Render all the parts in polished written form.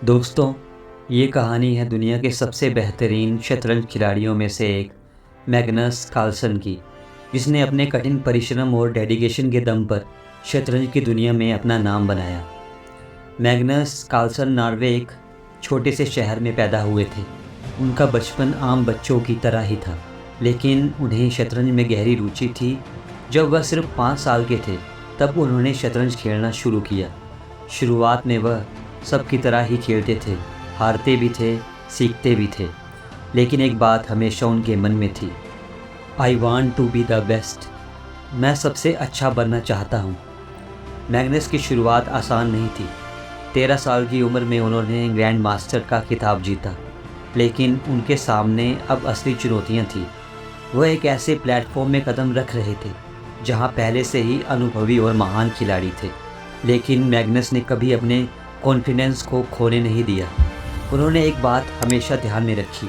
दोस्तों, ये कहानी है दुनिया के सबसे बेहतरीन शतरंज खिलाड़ियों में से एक मैग्नस कार्लसन की, जिसने अपने कठिन परिश्रम और डेडिकेशन के दम पर शतरंज की दुनिया में अपना नाम बनाया। मैग्नस कार्लसन नॉर्वे एक छोटे से शहर में पैदा हुए थे। उनका बचपन आम बच्चों की तरह ही था, लेकिन उन्हें शतरंज में गहरी रुचि थी। जब वह सिर्फ 5 साल के थे, तब उन्होंने शतरंज खेलना शुरू किया। शुरुआत में वह सबकी तरह ही खेलते थे, हारते भी थे, सीखते भी थे, लेकिन एक बात हमेशा उनके मन में थी, I want to be the best. मैं सबसे अच्छा बनना चाहता हूँ। मैग्नस की शुरुआत आसान नहीं थी। 13 साल की उम्र में उन्होंने ग्रैंड मास्टर का खिताब जीता, लेकिन उनके सामने अब असली चुनौतियाँ थीं। वह एक ऐसे प्लेटफॉर्म में कदम रख रहे थे जहाँ पहले से ही अनुभवी और महान खिलाड़ी थे, लेकिन मैग्नस ने कभी अपने कॉन्फिडेंस को खोने नहीं दिया। उन्होंने एक बात हमेशा ध्यान में रखी,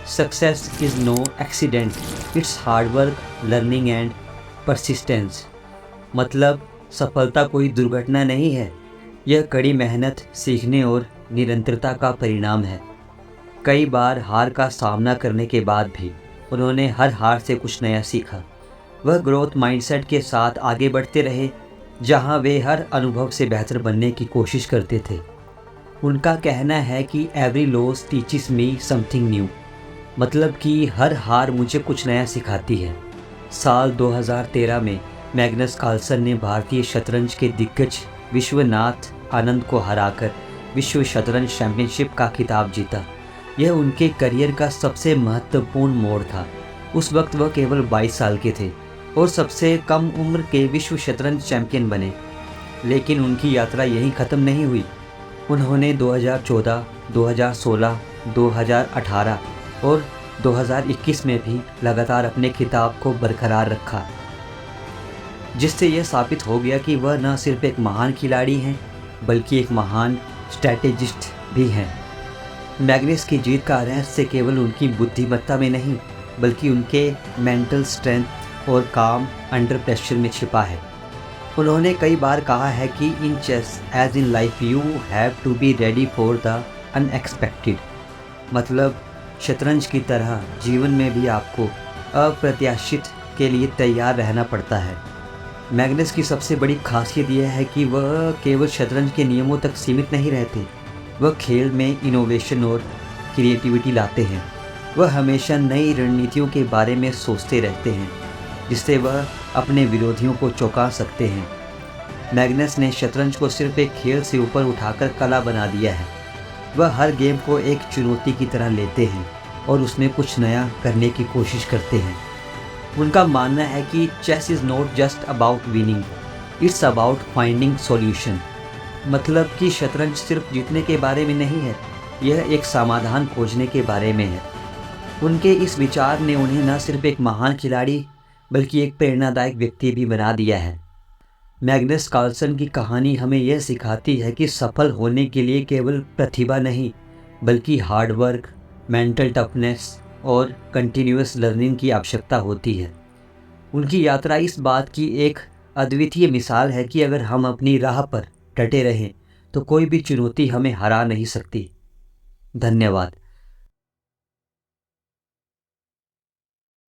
success is no accident, it's hard work, learning and persistence. मतलब सफलता कोई दुर्घटना नहीं है, यह कड़ी मेहनत, सीखने और निरंतरता का परिणाम है। कई बार हार का सामना करने के बाद भी उन्होंने हर हार से कुछ नया सीखा। वह ग्रोथ माइंडसेट के साथ आगे बढ़ते रहे, जहां वे हर अनुभव से बेहतर बनने की कोशिश करते थे। उनका कहना है कि every loss टीचिस me something new, मतलब कि हर हार मुझे कुछ नया सिखाती है। साल 2013 में मैग्नस कार्लसन ने भारतीय शतरंज के दिग्गज विश्वनाथ आनंद को हराकर विश्व शतरंज चैंपियनशिप का खिताब जीता। यह उनके करियर का सबसे महत्वपूर्ण मोड़ था। उस वक्त वह केवल 22 साल के थे और सबसे कम उम्र के विश्व शतरंज चैंपियन बने। लेकिन उनकी यात्रा यहीं ख़त्म नहीं हुई। उन्होंने 2014, 2016, 2018 और 2021 में भी लगातार अपने खिताब को बरकरार रखा, जिससे यह साबित हो गया कि वह न सिर्फ एक महान खिलाड़ी हैं, बल्कि एक महान स्ट्रैटेजिस्ट भी हैं। मैग्नस की जीत का रहस्य केवल उनकी बुद्धिमत्ता में नहीं, बल्कि उनके मेंटल स्ट्रेंथ और काम अंडर प्रेशर में छिपा है। उन्होंने कई बार कहा है कि in chess as in life you have to be ready for the unexpected. मतलब शतरंज की तरह जीवन में भी आपको अप्रत्याशित के लिए तैयार रहना पड़ता है। मैग्नस की सबसे बड़ी खासियत यह है कि वह केवल शतरंज के नियमों तक सीमित नहीं रहते, वह खेल में इनोवेशन और क्रिएटिविटी लाते हैं। वह हमेशा नई रणनीतियों के बारे में सोचते रहते हैं, जिससे वह अपने विरोधियों को चौंका सकते हैं। मैग्नस ने शतरंज को सिर्फ एक खेल से ऊपर उठाकर कला बना दिया है। वह हर गेम को एक चुनौती की तरह लेते हैं और उसमें कुछ नया करने की कोशिश करते हैं। उनका मानना है कि chess is not just about winning, it's about finding solution. मतलब कि शतरंज सिर्फ जीतने के बारे में नहीं है, यह एक समाधान खोजने के बारे में है। उनके इस विचार ने उन्हें न सिर्फ एक महान खिलाड़ी, बल्कि एक प्रेरणादायक व्यक्ति भी बना दिया है। मैग्नस कार्लसन की कहानी हमें यह सिखाती है कि सफल होने के लिए केवल प्रतिभा नहीं, बल्कि हार्ड वर्क, मेंटल टफनेस और कंटिन्यूअस लर्निंग की आवश्यकता होती है। उनकी यात्रा इस बात की एक अद्वितीय मिसाल है कि अगर हम अपनी राह पर डटे रहें, तो कोई भी चुनौती हमें हरा नहीं सकती। धन्यवाद।